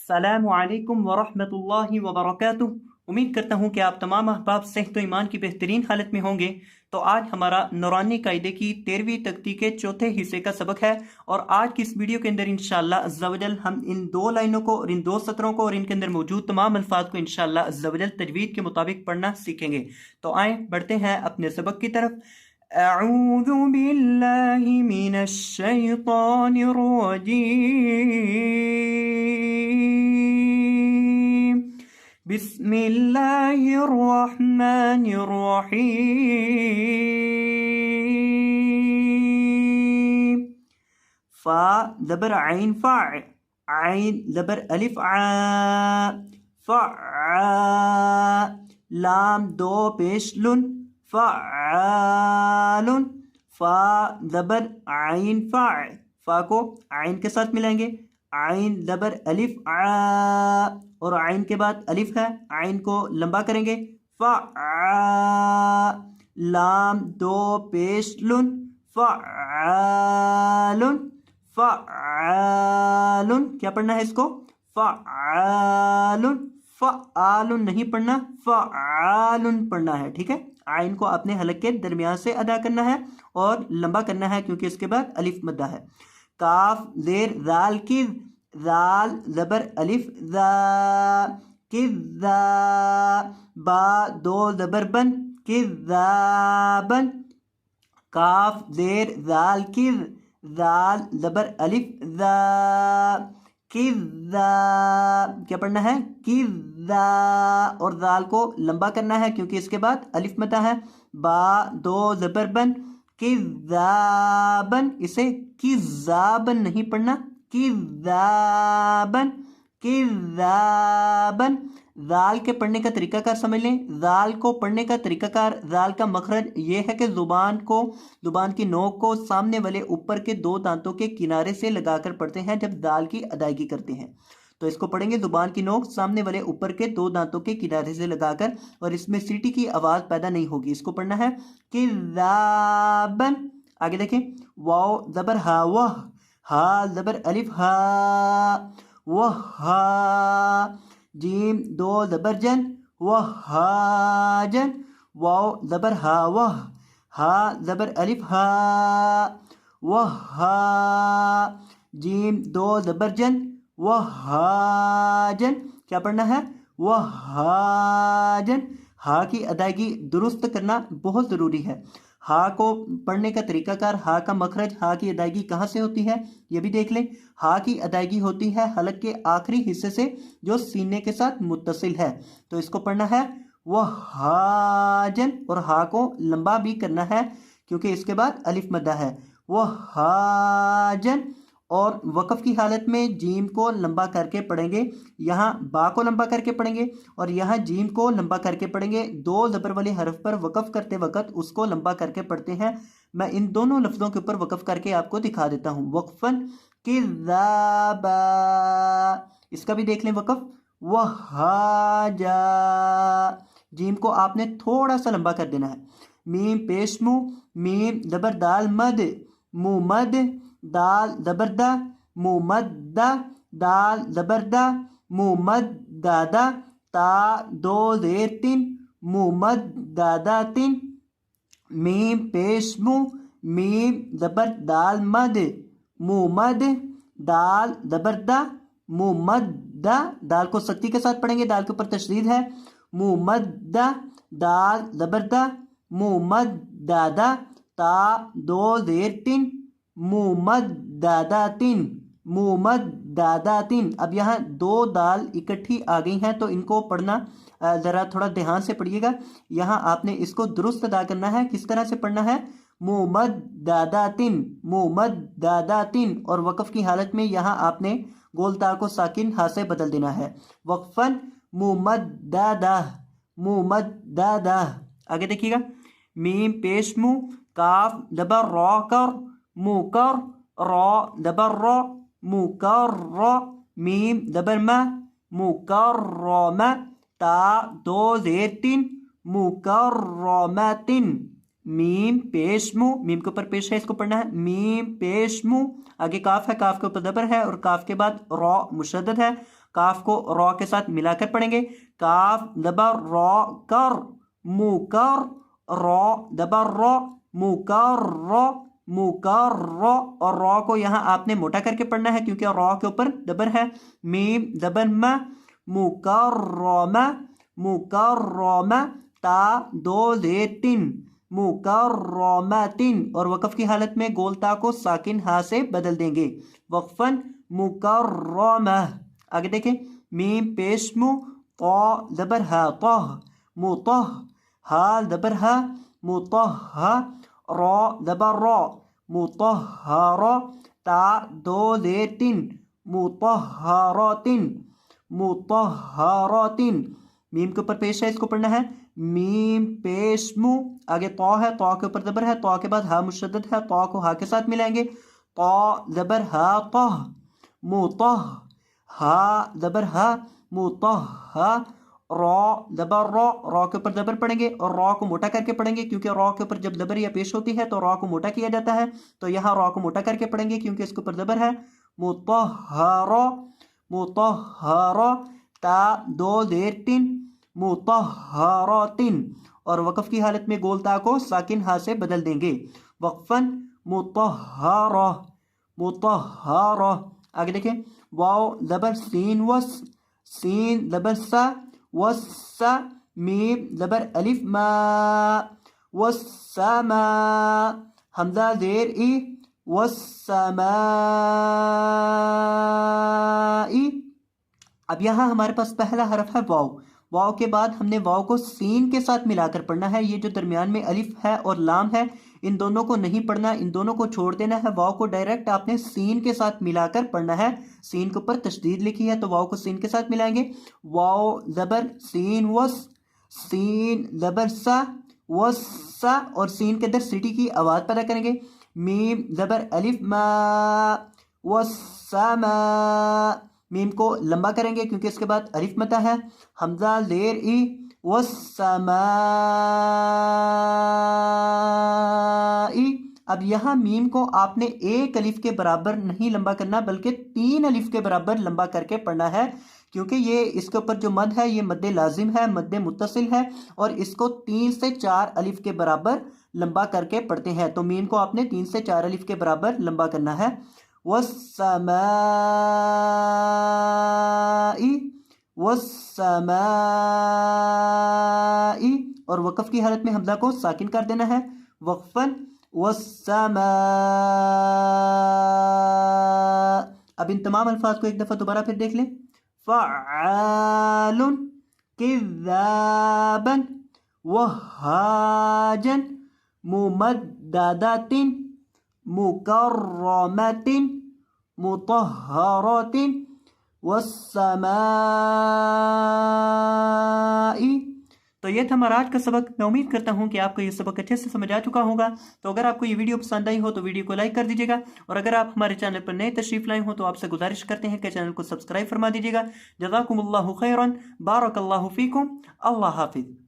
अस्सलामु अलैकुम वरहमतुल्लाहि वबरकातुह। उम्मीद करता हूँ कि आप तमाम अहबाब सेहत व ईमान की बेहतरीन हालत में होंगे। तो आज हमारा नूरानी कायदे की 13वीं तख्ती के चौथे हिस्से का सबक है और आज की इस वीडियो के अंदर इंशाअल्लाह अज़्ज़ा वजल हम इन दो लाइनों को और इन दो सत्रों को और इनके अंदर मौजूद तमाम अल्फाज को इंशाअल्लाह अज़्ज़ा वजल तजवीद के मुताबिक पढ़ना सीखेंगे। तो आए बढ़ते हैं अपने सबक की तरफ। अऊज़ु बिल्लाहि मिनश शैतानिर रजीम। बिस्मिल्लाहिर्रहमानिर्रहीम। फा ज़बर आइन फा, आइन ज़बर अलिफ आ, फा, लाम दो पेश लुन, फ़ालुन। फा ज़बर आइन फा, फा को आइन के साथ मिलाएंगे, आइन ज़बर अलिफ आ और आइन के बाद अलिफ है, आइन को लंबा करेंगे, फा, लाम दो पेश लुन, फ़ालुन, फ़ालुन। क्या पढ़ना है इसको? फ़ालुन, फ़ालुन नहीं पढ़ना, फ़ालुन पढ़ना है। ठीक है, आइन को अपने हलक के दरमियान से अदा करना है और लंबा करना है क्योंकि इसके बाद अलिफ मद्दा है। काफ जेर जाल की, जाल ज़बर अलिफ ज़ा, किज़्ज़ा। बा दो ज़बर बन, किज़्ज़ाबन। काफ जेर जाल की, जाल ज़बर अलिफ ज़ा, किज़्ज़ा। क्या पढ़ना है? किज़्ज़ा और जाल को लंबा करना है क्योंकि इसके बाद अलिफ मता है। बा दो ज़बर बन, किज़्ज़ाबन। इसे किज़्ज़ाबन नहीं पढ़ना, किज़्ज़ाबन, किज़्ज़ाबन। जाल के पढ़ने का तरीकाकार समझ लें। जाल को पढ़ने का तरीकाकार, जाल का मखरज ये है कि जुबान की नोक को सामने वाले ऊपर के दो दांतों के किनारे से लगाकर पढ़ते हैं जब जाल की अदायगी करते हैं। तो इसको पढ़ेंगे जुबान की नोक सामने वाले ऊपर के दो दांतों के किनारे से लगाकर और इसमें सीटी की आवाज पैदा नहीं होगी। इसको पढ़ना है किज़्ज़ाबन। आगे देखें, वाव ज़बर हा, वह, हा ज़बर अलिफ हा, वह हा। जीम दो ज़बर जन, वह हाजन। वाव ज़बर हा, वह, हा ज़बर अलिफ हा, वह हा। जीम दो ज़बर जन, वह हाजन। क्या पढ़ना है? वह हाजन। हा की अदायगी दुरुस्त करना बहुत ज़रूरी है। हा को पढ़ने का तरीकाकार, हा का मखरज, हा की अदायगी कहाँ से होती है ये भी देख लें। हा की अदायगी होती है हलक के आखिरी हिस्से से जो सीने के साथ मुत्तसिल है। तो इसको पढ़ना है वह हाजन और हा को लंबा भी करना है क्योंकि इसके बाद अलिफ मद्दा है। वह हाजन। और वक़फ़ की हालत में जीम को लंबा करके पढ़ेंगे, यहाँ बा को लंबा करके पढ़ेंगे और यहाँ जीम को लंबा करके पढ़ेंगे। दो ज़बर वाले हरफ पर वक़फ़ करते वक़्त उसको लंबा करके पढ़ते हैं। मैं इन दोनों लफ्ज़ों के ऊपर वक़फ़ करके आपको दिखा देता हूँ। वक़फ़न किज़्ज़ाबा, इसका भी देख लें वक़फ़। वहाजा, जीम को आपने थोड़ा सा लंबा कर देना है। मीम पेश मुँह, मीम ज़बर दाल मद, मुँह मद, दाल ज़बर दा, मुँह मद दा, दाल ज़बर दा, मुँह मद दादा। ता दो ज़ेर तीन, मुँह मद दादा तीन। मीम पेश मुँह, मीम ज़बर दाल मद, मुँह मद, दाल ज़बर दा, मुँह मद दा। दाल को सख्ती के साथ पढ़ेंगे, दाल के ऊपर तशदीद है। मुँह मद दा, दाल ज़बर दा, मुँह मद दादा। ता दो ज़ेर तीन, मुँह मद दादा तीन, मुँह मद दादा तीन। अब यहाँ दो दाल इकट्ठी आ गई हैं तो इनको पढ़ना ज़रा थोड़ा ध्यान से पढ़िएगा। यहाँ आपने इसको दुरुस्त अदा करना है। किस तरह से पढ़ना है? मुँह मद दादा तीन, मुँह मद दादा तीन। और वक़फ़ की हालत में यहाँ आपने गोलता को साकिन हा से बदल देना है। वक़फ़न मुँह मद दादा, मुँह मद दादा। आगे देखिएगा, मीम पेश मुँह, काफ ज़बर रॉ कर, मुँह कर, रॉ ज़बर रॉ, मुँह कर रॉ। मीम ज़बर मा, मुँह कर रॉ मा। ता दो ज़ेर तीन, मुँह कर रॉ मा तीन। मीम पेश मुँह, मीम के ऊपर पेश है, इसको पढ़ना है। मीम पेश मुँह, आगे काफ है, काफ के ऊपर ज़बर है और काफ के बाद रॉ मुशद्दद है। काफ को रॉ के साथ मिलाकर पढ़ेंगे। काफ जबर रॉ कर, मुकर, रॉ जबर रॉ, मुकर रॉ, मुकर रॉ। और रॉ को यहाँ आपने मोटा करके पढ़ना है क्योंकि रॉ के ऊपर जबर है। मीम जबर म, मुकर्रमा, मुकर्रमा, ता दो दे तिन, मुकर्रमातिन। और वक़फ़ की हालत में गोल ता को साकिन हा से बदल देंगे। वक्फन मुकर्रमा। आगे देखें, मीम पेश मु, ता जबर हा, तह, मुतह, हा जबर हा, मुतह, रॉ जबर रॉ, मुतहरा, ता दो दे तिन, मुतहरातिन, मुतहरातिन। मीम के ऊपर पेश है, इसको पढ़ना है। मीम पेश मु, आगे तौ है, तौ के ऊपर जबर है, तौ के बाद हा मुशद्दद है, तौ को हा के साथ मिलाएंगे। तौ जबर हा तह, मुतह, हा जबर हा, मुतह, रॉ जबर रॉ, रॉ के ऊपर जबर पढ़ेंगे और रॉ को मोटा करके पढ़ेंगे क्योंकि रॉ के ऊपर जब जबर या पेश होती है तो रॉ को मोटा किया जाता है। तो यहाँ रॉ को मोटा करके पढ़ेंगे क्योंकि इसके ऊपर जबर है। मुतहरा, मुतहरा, ता दो देर तिन, मुतहरातिन। और वक़फ़ की हालत में गोल ता को साकिन हा से बदल देंगे। वक़फ़न मुतहरा, मुतहरा। आगे देखें, वाव जबर सीन वस, सीन जबर सा, वस्सा, मीम जबर अलिफ मा, वस्समा, हमजा जेर ई, वस्समाई। अब यहाँ हमारे पास पहला हरफ है वाव। वाव के बाद हमने वाव को सीन के साथ मिलाकर पढ़ना है। ये जो दरमियान में अलिफ है और लाम है, इन दोनों को नहीं पढ़ना, इन दोनों को छोड़ देना है। वाव को डायरेक्ट आपने सीन के साथ मिलाकर पढ़ना है। सीन के ऊपर तशदीद लिखी है तो वाव को सीन के साथ मिलाएंगे। वाव जबर सीन वस, सीन जबर सा, वस्सा। और सीन के अंदर सिटी की आवाज़ पैदा करेंगे। मीम जबर अलिफ मा, वस्समा। मीम को लंबा करेंगे क्योंकि इसके बाद अलिफ मता है। हमजा जेर ई, वस्समाई। अब यहाँ मीम को आपने एक अलिफ के बराबर नहीं लंबा करना बल्कि 3 अलिफ के बराबर लंबा करके पढ़ना है क्योंकि ये इसके ऊपर जो मद है ये मद्दे लाजिम है, मद्दे मुत्तसिल है और इसको 3 से 4 अलिफ के बराबर लंबा करके पढ़ते हैं। तो मीम को आपने 3 से 4 अलिफ के बराबर लंबा करना है। वस्समाई, वस्समाई। और वक़फ़ की हालत में हमजा को साकिन कर देना है। वक़फ़न वस्समा। अब इन तमाम अल्फाज को एक दफ़ा दोबारा फिर देख लें। फ़अआलुन, किज़्ज़ाबन, वहाजन, मुमद्ददातिन, मुकर्रमतिन, मुतहहरतिन, वस्समाई। तो ये था हमारा आज का सबक। मैं उम्मीद करता हूँ कि आपको ये सबक अच्छे से समझ आ चुका होगा। तो अगर आपको ये वीडियो पसंद आई हो तो वीडियो को लाइक कर दीजिएगा और अगर आप हमारे चैनल पर नए तशरीफ़ लाए हो तो आपसे गुजारिश करते हैं कि चैनल को सब्सक्राइब फरमा दीजिएगा। जज़ाकुमुल्लाहु खैरन, बारकल्लाहु फीकुम, अल्लाह हाफिज़।